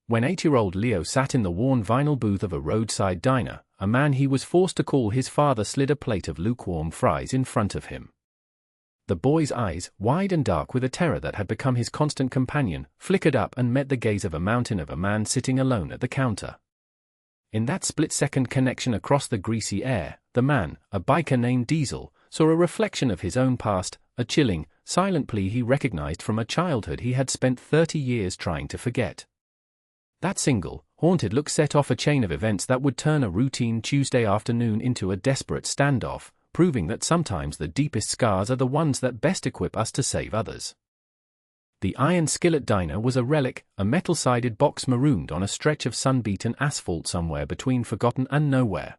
When 8-year-old Leo sat in the worn vinyl booth of a roadside diner, a man he was forced to call his father slid a plate of lukewarm fries in front of him. The boy's eyes, wide and dark with a terror that had become his constant companion, flickered up and met the gaze of a mountain of a man sitting alone at the counter. In that split-second connection across the greasy air, the man, a biker named Diesel, saw a reflection of his own past, a chilling, silent plea he recognized from a childhood he had spent 30 years trying to forget. That single, haunted look set off a chain of events that would turn a routine Tuesday afternoon into a desperate standoff, proving that sometimes the deepest scars are the ones that best equip us to save others. The Iron Skillet Diner was a relic, a metal-sided box marooned on a stretch of sun-beaten asphalt somewhere between forgotten and nowhere.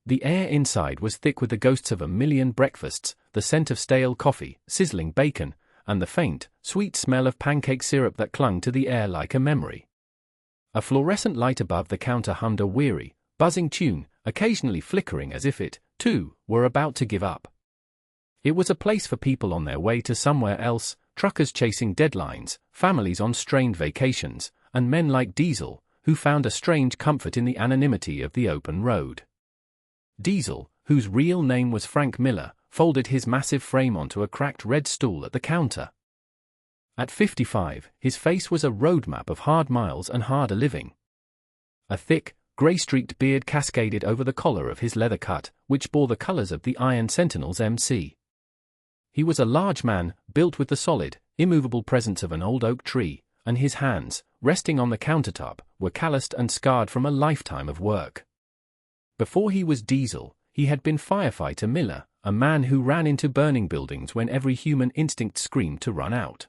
The air inside was thick with the ghosts of a million breakfasts, the scent of stale coffee, sizzling bacon, and the faint, sweet smell of pancake syrup that clung to the air like a memory. A fluorescent light above the counter hummed a weary, buzzing tune, occasionally flickering as if it, too, were about to give up. It was a place for people on their way to somewhere else, truckers chasing deadlines, families on strained vacations, and men like Diesel, who found a strange comfort in the anonymity of the open road. Diesel, whose real name was Frank Miller, folded his massive frame onto a cracked red stool at the counter. At 55, his face was a roadmap of hard miles and harder living. A thick, grey-streaked beard cascaded over the collar of his leather cut, which bore the colours of the Iron Sentinels MC. He was a large man, built with the solid, immovable presence of an old oak tree, and his hands, resting on the countertop, were calloused and scarred from a lifetime of work. Before he was Diesel, he had been firefighter Miller, a man who ran into burning buildings when every human instinct screamed to run out.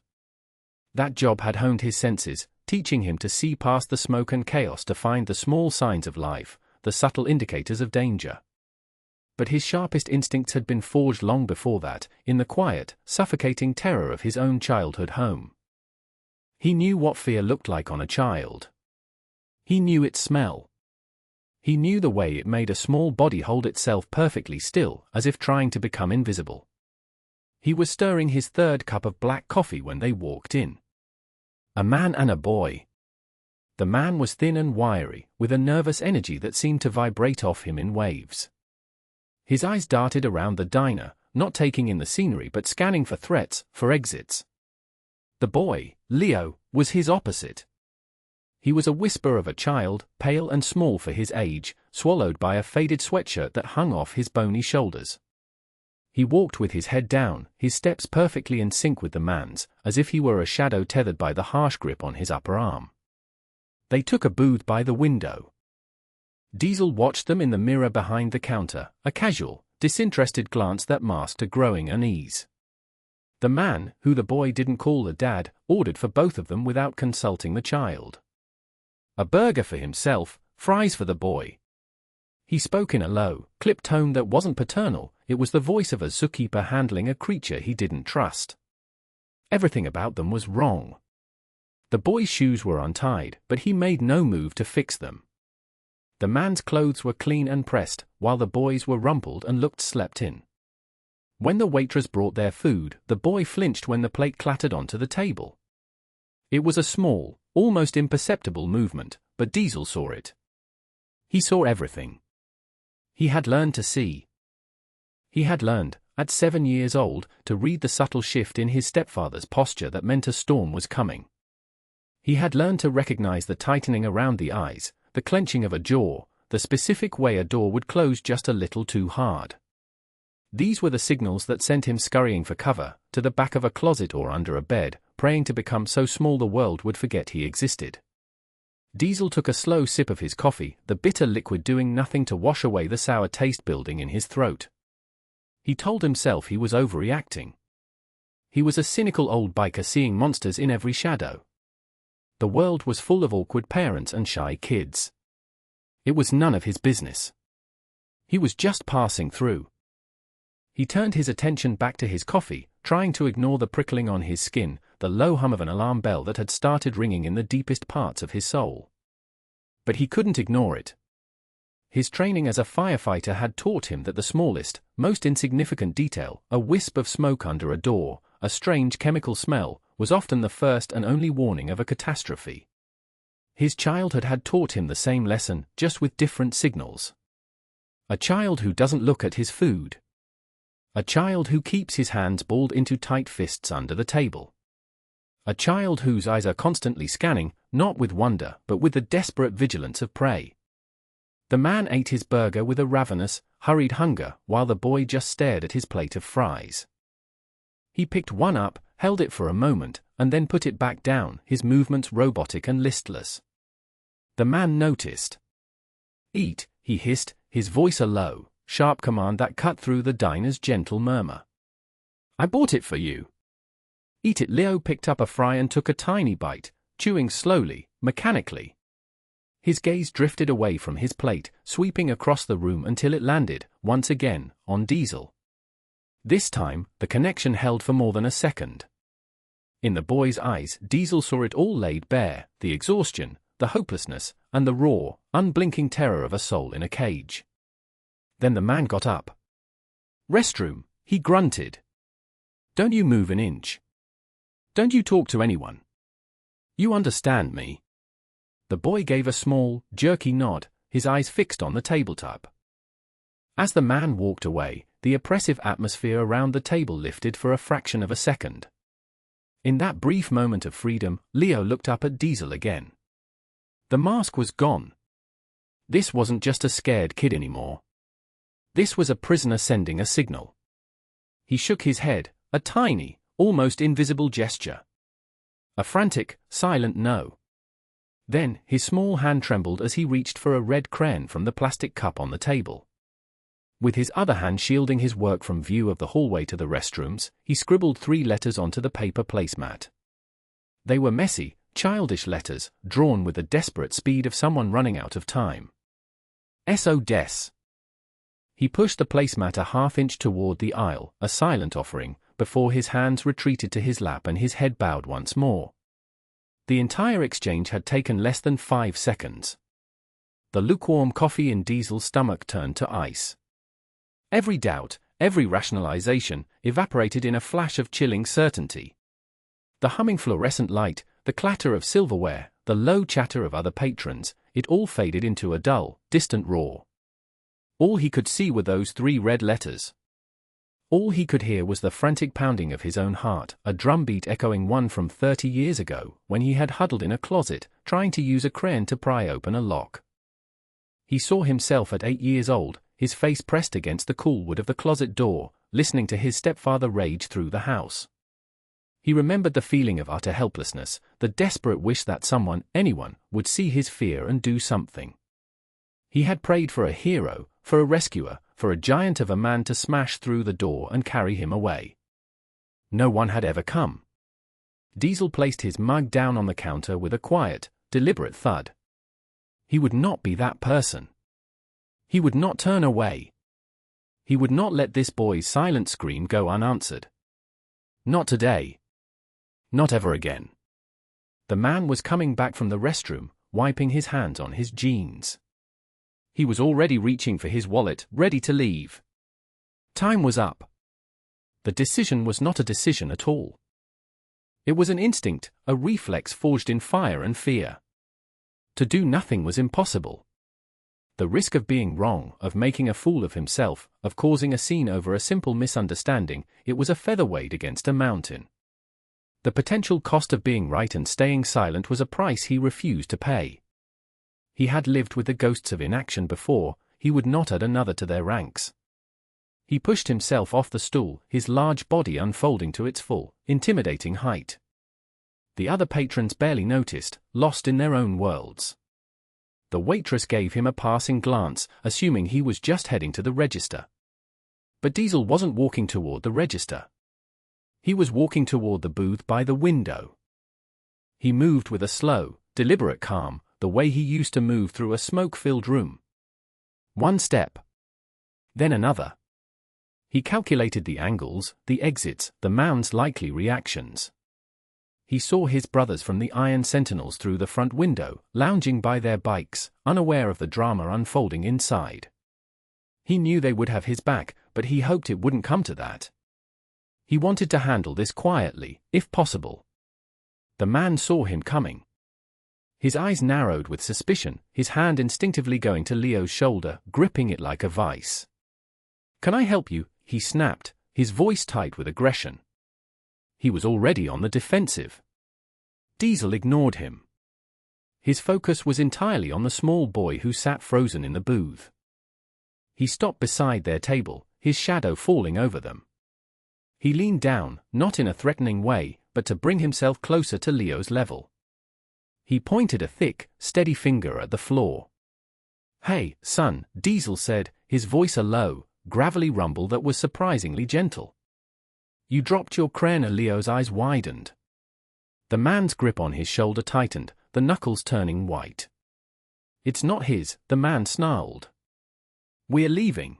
That job had honed his senses, teaching him to see past the smoke and chaos to find the small signs of life, the subtle indicators of danger. But his sharpest instincts had been forged long before that, in the quiet, suffocating terror of his own childhood home. He knew what fear looked like on a child. He knew its smell. He knew the way it made a small body hold itself perfectly still, as if trying to become invisible. He was stirring his third cup of black coffee when they walked in. A man and a boy. The man was thin and wiry, with a nervous energy that seemed to vibrate off him in waves. His eyes darted around the diner, not taking in the scenery but scanning for threats, for exits. The boy, Leo, was his opposite. He was a whisper of a child, pale and small for his age, swallowed by a faded sweatshirt that hung off his bony shoulders. He walked with his head down, his steps perfectly in sync with the man's, as if he were a shadow tethered by the harsh grip on his upper arm. They took a booth by the window. Diesel watched them in the mirror behind the counter, a casual, disinterested glance that masked a growing unease. The man, who the boy didn't call a dad, ordered for both of them without consulting the child. A burger for himself, fries for the boy. He spoke in a low, clipped tone that wasn't paternal. It was the voice of a zookeeper handling a creature he didn't trust. Everything about them was wrong. The boy's shoes were untied, but he made no move to fix them. The man's clothes were clean and pressed, while the boy's were rumpled and looked slept in. When the waitress brought their food, the boy flinched when the plate clattered onto the table. It was a small, almost imperceptible movement, but Diesel saw it. He saw everything. He had learned to see. He had learned, at 7 years old, to read the subtle shift in his stepfather's posture that meant a storm was coming. He had learned to recognize the tightening around the eyes, the clenching of a jaw, the specific way a door would close just a little too hard. These were the signals that sent him scurrying for cover, to the back of a closet or under a bed, praying to become so small the world would forget he existed. Diesel took a slow sip of his coffee, the bitter liquid doing nothing to wash away the sour taste building in his throat. He told himself he was overreacting. He was a cynical old biker seeing monsters in every shadow. The world was full of awkward parents and shy kids. It was none of his business. He was just passing through. He turned his attention back to his coffee, trying to ignore the prickling on his skin, the low hum of an alarm bell that had started ringing in the deepest parts of his soul. But he couldn't ignore it. His training as a firefighter had taught him that the smallest, most insignificant detail, a wisp of smoke under a door, a strange chemical smell, was often the first and only warning of a catastrophe. His childhood had taught him the same lesson, just with different signals. A child who doesn't look at his food. A child who keeps his hands balled into tight fists under the table. A child whose eyes are constantly scanning, not with wonder but with the desperate vigilance of prey. The man ate his burger with a ravenous, hurried hunger while the boy just stared at his plate of fries. He picked one up, held it for a moment, and then put it back down, his movements robotic and listless. The man noticed. "Eat," he hissed, his voice a low, sharp command that cut through the diner's gentle murmur. "I bought it for you." "Eat it." Leo picked up a fry and took a tiny bite, chewing slowly, mechanically. His gaze drifted away from his plate, sweeping across the room until it landed, once again, on Diesel. This time, the connection held for more than a second. In the boy's eyes, Diesel saw it all laid bare, the exhaustion, the hopelessness, and the raw, unblinking terror of a soul in a cage. Then the man got up. "Restroom," he grunted. "Don't you move an inch. Don't you talk to anyone. You understand me?" The boy gave a small, jerky nod, his eyes fixed on the tabletop. As the man walked away, the oppressive atmosphere around the table lifted for a fraction of a second. In that brief moment of freedom, Leo looked up at Diesel again. The mask was gone. This wasn't just a scared kid anymore. This was a prisoner sending a signal. He shook his head, a tiny, almost invisible gesture. A frantic, silent no. Then, his small hand trembled as he reached for a red crayon from the plastic cup on the table. With his other hand shielding his work from view of the hallway to the restrooms, he scribbled 3 letters onto the paper placemat. They were messy, childish letters, drawn with the desperate speed of someone running out of time. SOS. He pushed the placemat a half-inch toward the aisle, a silent offering, before his hands retreated to his lap and his head bowed once more. The entire exchange had taken less than 5 seconds. The lukewarm coffee in Diesel's stomach turned to ice. Every doubt, every rationalization, evaporated in a flash of chilling certainty. The humming fluorescent light, the clatter of silverware, the low chatter of other patrons, it all faded into a dull, distant roar. All he could see were those 3 red letters. All he could hear was the frantic pounding of his own heart, a drumbeat echoing one from 30 years ago, when he had huddled in a closet, trying to use a crayon to pry open a lock. He saw himself at 8 years old, his face pressed against the cool wood of the closet door, listening to his stepfather rage through the house. He remembered the feeling of utter helplessness, the desperate wish that someone, anyone, would see his fear and do something. He had prayed for a hero, for a rescuer, for a giant of a man to smash through the door and carry him away. No one had ever come. Diesel placed his mug down on the counter with a quiet, deliberate thud. He would not be that person. He would not turn away. He would not let this boy's silent scream go unanswered. Not today. Not ever again. The man was coming back from the restroom, wiping his hands on his jeans. He was already reaching for his wallet, ready to leave. Time was up. The decision was not a decision at all. It was an instinct, a reflex forged in fire and fear. To do nothing was impossible. The risk of being wrong, of making a fool of himself, of causing a scene over a simple misunderstanding, it was a featherweight against a mountain. The potential cost of being right and staying silent was a price he refused to pay. He had lived with the ghosts of inaction before, he would not add another to their ranks. He pushed himself off the stool, his large body unfolding to its full, intimidating height. The other patrons barely noticed, lost in their own worlds. The waitress gave him a passing glance, assuming he was just heading to the register. But Diesel wasn't walking toward the register. He was walking toward the booth by the window. He moved with a slow, deliberate calm, the way he used to move through a smoke-filled room. One step. Then another. He calculated the angles, the exits, the man's likely reactions. He saw his brothers from the Iron Sentinels through the front window, lounging by their bikes, unaware of the drama unfolding inside. He knew they would have his back, but he hoped it wouldn't come to that. He wanted to handle this quietly, if possible. The man saw him coming. His eyes narrowed with suspicion, his hand instinctively going to Leo's shoulder, gripping it like a vice. "Can I help you?" he snapped, his voice tight with aggression. He was already on the defensive. Diesel ignored him. His focus was entirely on the small boy who sat frozen in the booth. He stopped beside their table, his shadow falling over them. He leaned down, not in a threatening way, but to bring himself closer to Leo's level. He pointed a thick, steady finger at the floor. "Hey, son," Diesel said, his voice a low, gravelly rumble that was surprisingly gentle. "You dropped your crane." Leo's eyes widened. The man's grip on his shoulder tightened, the knuckles turning white. "It's not his," the man snarled. "We're leaving."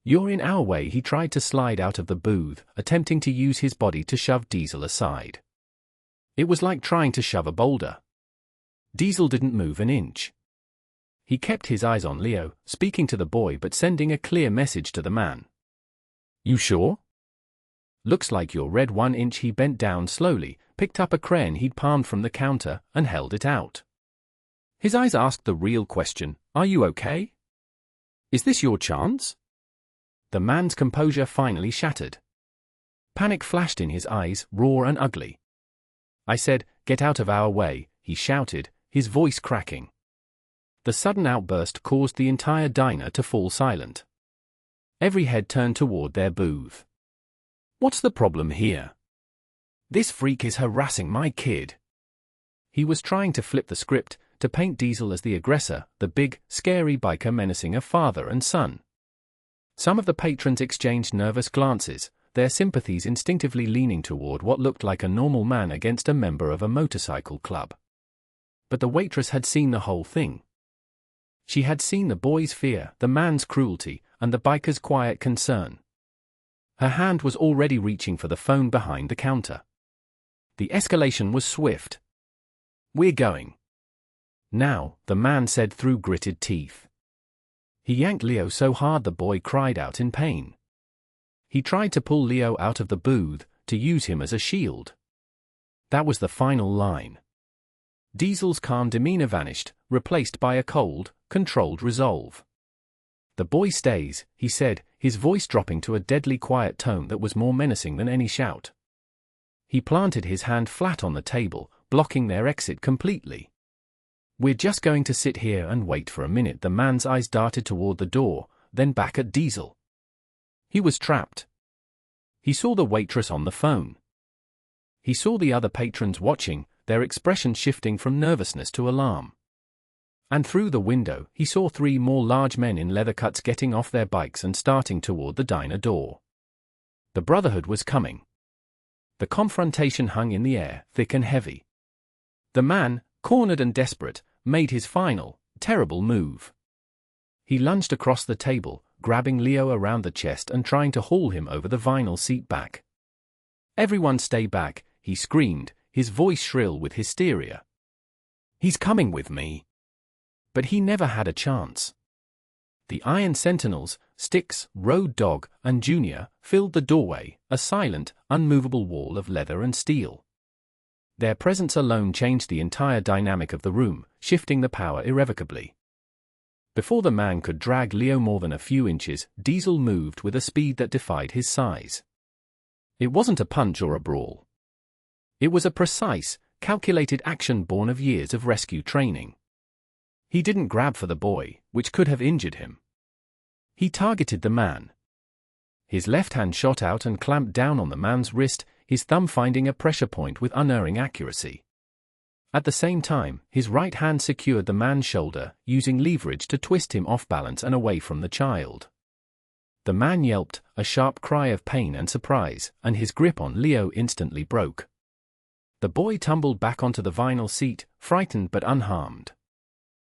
"You're in our way." He tried to slide out of the booth, attempting to use his body to shove Diesel aside. It was like trying to shove a boulder. Diesel didn't move an inch. He kept his eyes on Leo, speaking to the boy but sending a clear message to the man. "You sure? Looks like you're red." 1 inch. He bent down slowly, picked up a crane he'd palmed from the counter, and held it out. His eyes asked the real question, "Are you okay? Is this your chance?" The man's composure finally shattered. Panic flashed in his eyes, raw and ugly. "I said, get out of our way," he shouted, his voice cracking. The sudden outburst caused the entire diner to fall silent. Every head turned toward their booth. "What's the problem here? This freak is harassing my kid." He was trying to flip the script, to paint Diesel as the aggressor, the big, scary biker menacing a father and son. Some of the patrons exchanged nervous glances, their sympathies instinctively leaning toward what looked like a normal man against a member of a motorcycle club. But the waitress had seen the whole thing. She had seen the boy's fear, the man's cruelty, and the biker's quiet concern. Her hand was already reaching for the phone behind the counter. The escalation was swift. "We're going now," the man said through gritted teeth. He yanked Leo so hard the boy cried out in pain. He tried to pull Leo out of the booth, to use him as a shield. That was the final line. Diesel's calm demeanor vanished, replaced by a cold, controlled resolve. "The boy stays," he said, his voice dropping to a deadly quiet tone that was more menacing than any shout. He planted his hand flat on the table, blocking their exit completely. "We're just going to sit here and wait for a minute." The man's eyes darted toward the door, then back at Diesel. He was trapped. He saw the waitress on the phone. He saw the other patrons watching, their expressions shifting from nervousness to alarm. And through the window, he saw 3 more large men in leather cuts getting off their bikes and starting toward the diner door. The Brotherhood was coming. The confrontation hung in the air, thick and heavy. The man, cornered and desperate, made his final, terrible move. He lunged across the table, grabbing Leo around the chest and trying to haul him over the vinyl seat back. "Everyone stay back," he screamed, his voice shrill with hysteria. "He's coming with me." But he never had a chance. The Iron Sentinels, Styx, Road Dogg, and Junior, filled the doorway, a silent, unmovable wall of leather and steel. Their presence alone changed the entire dynamic of the room, shifting the power irrevocably. Before the man could drag Leo more than a few inches, Diesel moved with a speed that defied his size. It wasn't a punch or a brawl. It was a precise, calculated action born of years of rescue training. He didn't grab for the boy, which could have injured him. He targeted the man. His left hand shot out and clamped down on the man's wrist, his thumb finding a pressure point with unerring accuracy. At the same time, his right hand secured the man's shoulder, using leverage to twist him off balance and away from the child. The man yelped, a sharp cry of pain and surprise, and his grip on Leo instantly broke. The boy tumbled back onto the vinyl seat, frightened but unharmed.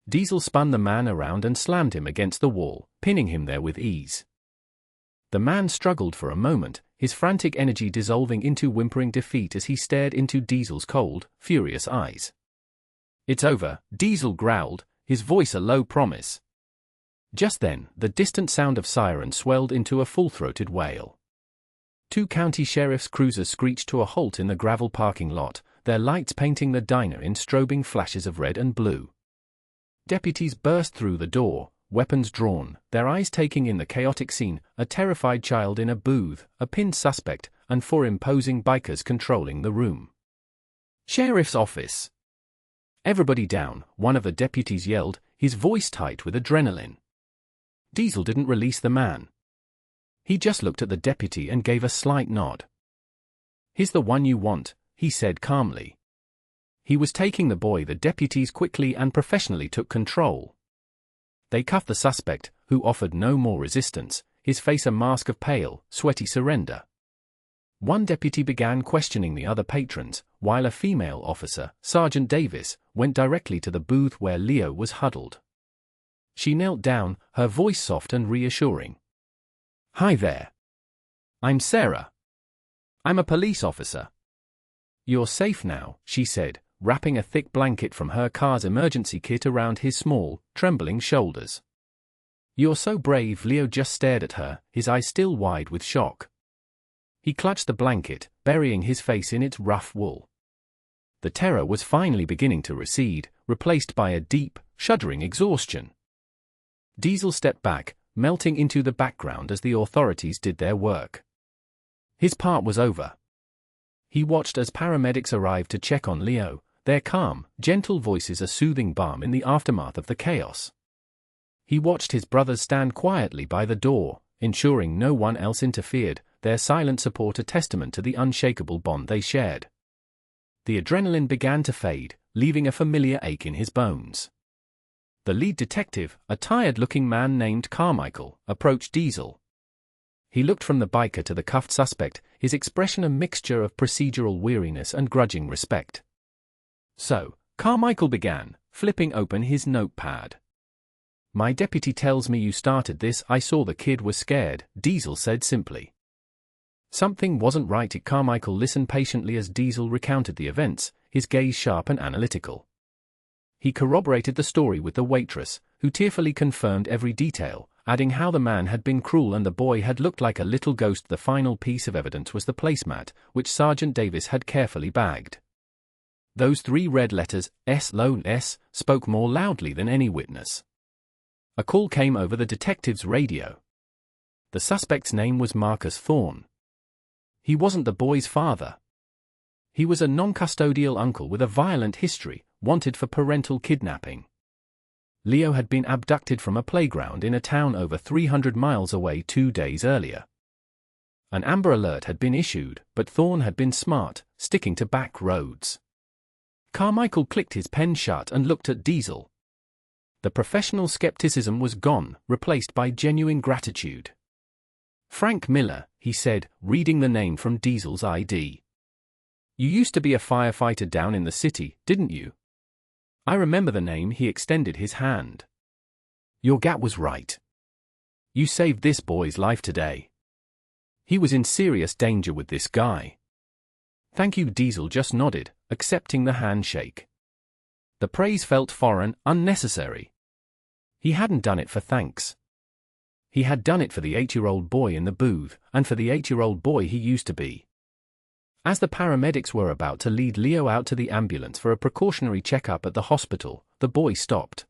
Diesel spun the man around and slammed him against the wall, pinning him there with ease. The man struggled for a moment, his frantic energy dissolving into whimpering defeat as he stared into Diesel's cold, furious eyes. "It's over," Diesel growled, his voice a low promise. Just then, the distant sound of sirens swelled into a full-throated wail. 2 county sheriff's cruisers screeched to a halt in the gravel parking lot, their lights painting the diner in strobing flashes of red and blue. Deputies burst through the door, weapons drawn, their eyes taking in the chaotic scene, a terrified child in a booth, a pinned suspect, and 4 imposing bikers controlling the room. "Sheriff's office!" "Everybody down," one of the deputies yelled, his voice tight with adrenaline. Diesel didn't release the man. He just looked at the deputy and gave a slight nod. "He's the one you want," he said calmly. He was taking the boy. The deputies quickly and professionally took control. They cuffed the suspect, who offered no more resistance, his face a mask of pale, sweaty surrender. One deputy began questioning the other patrons, while a female officer, Sergeant Davis, went directly to the booth where Leo was huddled. She knelt down, her voice soft and reassuring. "Hi there. I'm Sarah. I'm a police officer." "You're safe now," she said, wrapping a thick blanket from her car's emergency kit around his small, trembling shoulders. "You're so brave." Leo just stared at her, his eyes still wide with shock. He clutched the blanket, burying his face in its rough wool. The terror was finally beginning to recede, replaced by a deep, shuddering exhaustion. Diesel stepped back, melting into the background as the authorities did their work. His part was over. He watched as paramedics arrived to check on Leo, their calm, gentle voices a soothing balm in the aftermath of the chaos. He watched his brothers stand quietly by the door, ensuring no one else interfered, their silent support a testament to the unshakable bond they shared. The adrenaline began to fade, leaving a familiar ache in his bones. The lead detective, a tired-looking man named Carmichael, approached Diesel. He looked from the biker to the cuffed suspect, his expression a mixture of procedural weariness and grudging respect. "So," Carmichael began, flipping open his notepad. "My deputy tells me you started this. I saw the kid was scared," Diesel said simply. Something wasn't right. Carmichael listened patiently as Diesel recounted the events, his gaze sharp and analytical. He corroborated the story with the waitress, who tearfully confirmed every detail, adding how the man had been cruel and the boy had looked like a little ghost. The final piece of evidence was the placemat, which Sergeant Davis had carefully bagged. Those 3 red letters, S, spoke more loudly than any witness. A call came over the detective's radio. The suspect's name was Marcus Thorne. He wasn't the boy's father. He was a non-custodial uncle with a violent history, wanted for parental kidnapping. Leo had been abducted from a playground in a town over 300 miles away 2 days earlier. An Amber Alert had been issued, but Thorne had been smart, sticking to back roads. Carmichael clicked his pen shut and looked at Diesel. The professional skepticism was gone, replaced by genuine gratitude. "Frank Miller," he said, reading the name from Diesel's ID. "You used to be a firefighter down in the city, didn't you?" "I remember the name." He extended his hand. "Your gut was right. You saved this boy's life today. He was in serious danger with this guy." "Thank you." Diesel just nodded, accepting the handshake. The praise felt foreign, unnecessary. He hadn't done it for thanks. He had done it for the 8-year-old boy in the booth, and for the 8-year-old boy he used to be. As the paramedics were about to lead Leo out to the ambulance for a precautionary checkup at the hospital, the boy stopped.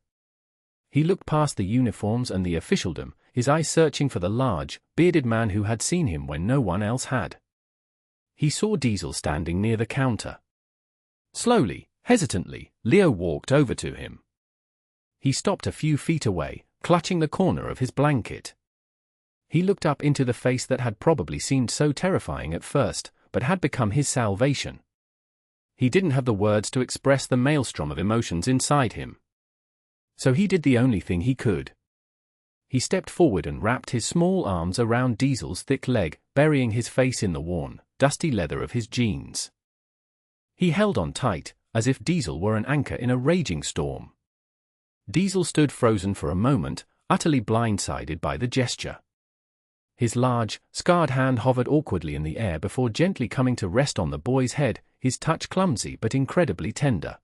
He looked past the uniforms and the officialdom, his eyes searching for the large, bearded man who had seen him when no one else had. He saw Diesel standing near the counter. Slowly, hesitantly, Leo walked over to him. He stopped a few feet away, clutching the corner of his blanket. He looked up into the face that had probably seemed so terrifying at first, but had become his salvation. He didn't have the words to express the maelstrom of emotions inside him. So he did the only thing he could. He stepped forward and wrapped his small arms around Diesel's thick leg, burying his face in the worn, dusty leather of his jeans. He held on tight, as if Diesel were an anchor in a raging storm. Diesel stood frozen for a moment, utterly blindsided by the gesture. His large, scarred hand hovered awkwardly in the air before gently coming to rest on the boy's head, his touch clumsy but incredibly tender.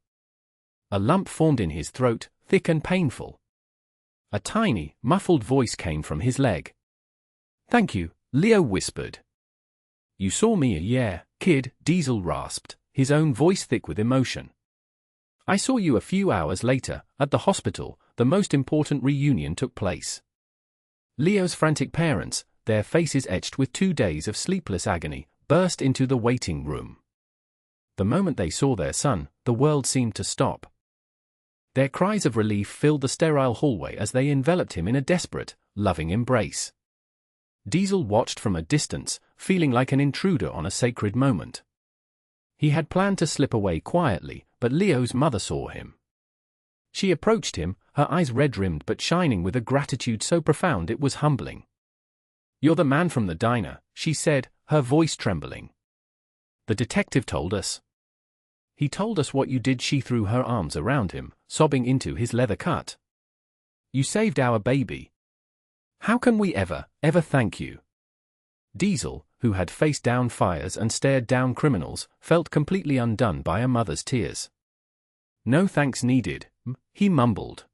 A lump formed in his throat, thick and painful. A tiny, muffled voice came from his leg. "Thank you," Leo whispered. "You saw me, yeah, kid," Diesel rasped, his own voice thick with emotion. "I saw you a few hours later, at the hospital. The most important reunion took place." Leo's frantic parents, their faces etched with 2 days of sleepless agony, burst into the waiting room. The moment they saw their son, the world seemed to stop. Their cries of relief filled the sterile hallway as they enveloped him in a desperate, loving embrace. Diesel watched from a distance, feeling like an intruder on a sacred moment. He had planned to slip away quietly, but Leo's mother saw him. She approached him, her eyes red-rimmed but shining with a gratitude so profound it was humbling. "You're the man from the diner," she said, her voice trembling. "The detective told us. He told us what you did." She threw her arms around him, sobbing into his leather cut. "You saved our baby. How can we ever thank you?" Diesel, who had faced down fires and stared down criminals, felt completely undone by a mother's tears. "No thanks needed," he mumbled.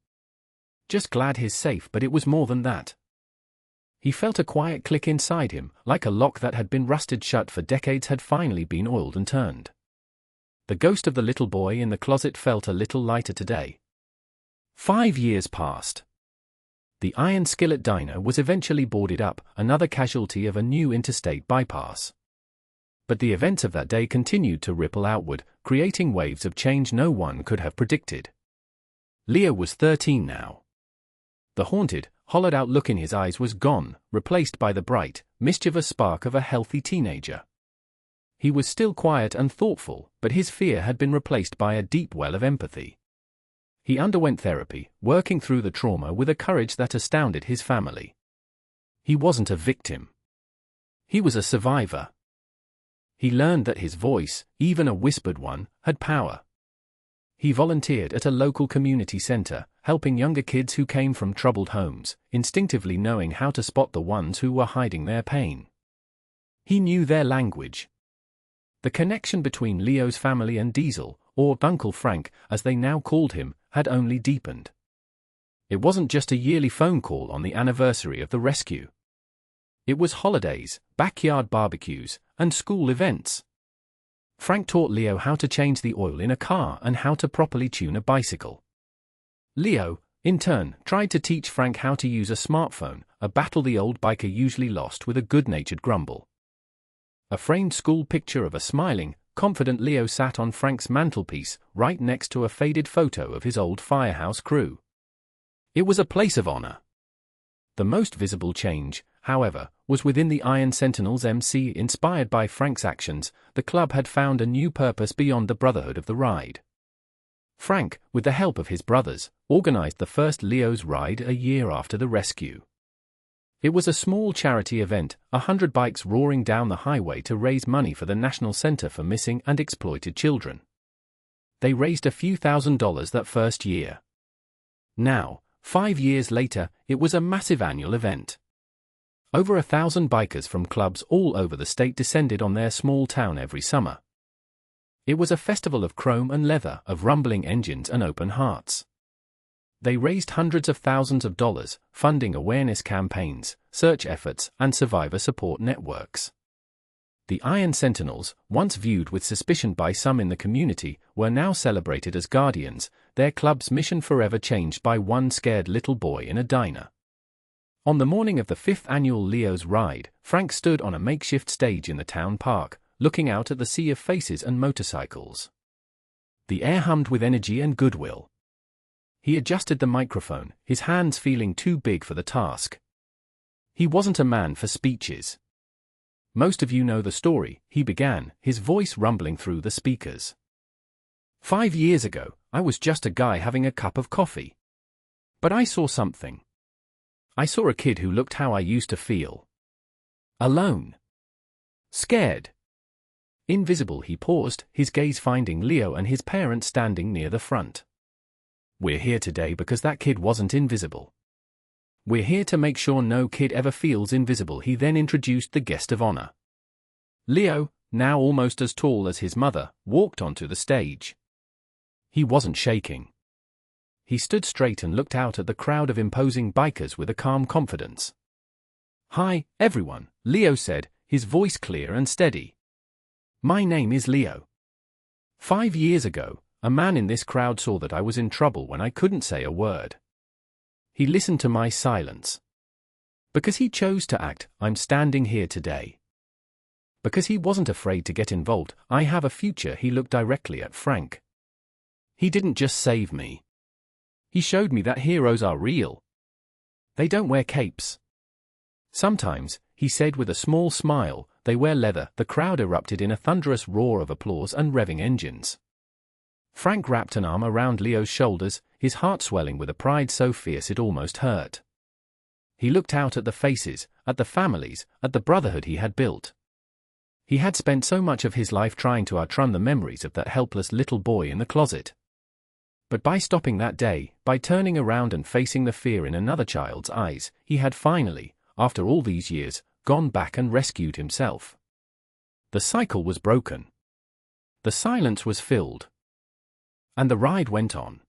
"Just glad he's safe." But it was more than that. He felt a quiet click inside him, like a lock that had been rusted shut for decades had finally been oiled and turned. The ghost of the little boy in the closet felt a little lighter today. 5 years passed. The Iron Skillet Diner was eventually boarded up, another casualty of a new interstate bypass. But the events of that day continued to ripple outward, creating waves of change no one could have predicted. Leo was 13 now. The haunted, hollowed-out look in his eyes was gone, replaced by the bright, mischievous spark of a healthy teenager. He was still quiet and thoughtful, but his fear had been replaced by a deep well of empathy. He underwent therapy, working through the trauma with a courage that astounded his family. He wasn't a victim. He was a survivor. He learned that his voice, even a whispered one, had power. He volunteered at a local community center, helping younger kids who came from troubled homes, instinctively knowing how to spot the ones who were hiding their pain. He knew their language. The connection between Leo's family and Diesel, or Uncle Frank, as they now called him, had only deepened. It wasn't just a yearly phone call on the anniversary of the rescue. It was holidays, backyard barbecues, and school events. Frank taught Leo how to change the oil in a car and how to properly tune a bicycle. Leo, in turn, tried to teach Frank how to use a smartphone, a battle the old biker usually lost with a good-natured grumble. A framed school picture of a smiling, confident Leo sat on Frank's mantelpiece, right next to a faded photo of his old firehouse crew. It was a place of honor. The most visible change, however, was within the Iron Sentinels MC. Inspired by Frank's actions, the club had found a new purpose beyond the brotherhood of the ride. Frank, with the help of his brothers, organized the first Leo's Ride a year after the rescue. It was a small charity event, 100 bikes roaring down the highway to raise money for the National Center for Missing and Exploited Children. They raised a few $1,000s that first year. Now, 5 years later, it was a massive annual event. Over 1,000 bikers from clubs all over the state descended on their small town every summer. It was a festival of chrome and leather, of rumbling engines and open hearts. They raised hundreds of thousands of dollars, funding awareness campaigns, search efforts, and survivor support networks. The Iron Sentinels, once viewed with suspicion by some in the community, were now celebrated as guardians, their club's mission forever changed by one scared little boy in a diner. On the morning of the 5th annual Leo's Ride, Frank stood on a makeshift stage in the town park, looking out at the sea of faces and motorcycles. The air hummed with energy and goodwill. He adjusted the microphone, his hands feeling too big for the task. He wasn't a man for speeches. "Most of you know the story," he began, his voice rumbling through the speakers. 5 years ago, I was just a guy having a cup of coffee. But I saw something. I saw a kid who looked how I used to feel. Alone. Scared. Invisible." He paused, his gaze finding Leo and his parents standing near the front. "We're here today because that kid wasn't invisible. We're here to make sure no kid ever feels invisible." He then introduced the guest of honor. Leo, now almost as tall as his mother, walked onto the stage. He wasn't shaking. He stood straight and looked out at the crowd of imposing bikers with a calm confidence. "Hi, everyone," Leo said, his voice clear and steady. "My name is Leo. 5 years ago, a man in this crowd saw that I was in trouble when I couldn't say a word. He listened to my silence. Because he chose to act, I'm standing here today. Because he wasn't afraid to get involved, I have a future. He looked directly at Frank. He didn't just save me. He showed me that heroes are real. They don't wear capes. Sometimes, he said with a small smile, they wear leather. The crowd erupted in a thunderous roar of applause and revving engines. Frank wrapped an arm around Leo's shoulders, his heart swelling with a pride so fierce it almost hurt. He looked out at the faces, at the families, at the brotherhood he had built. He had spent so much of his life trying to outrun the memories of that helpless little boy in the closet. But by stopping that day, by turning around and facing the fear in another child's eyes, he had finally, after all these years, gone back and rescued himself. The cycle was broken. The silence was filled. And the ride went on.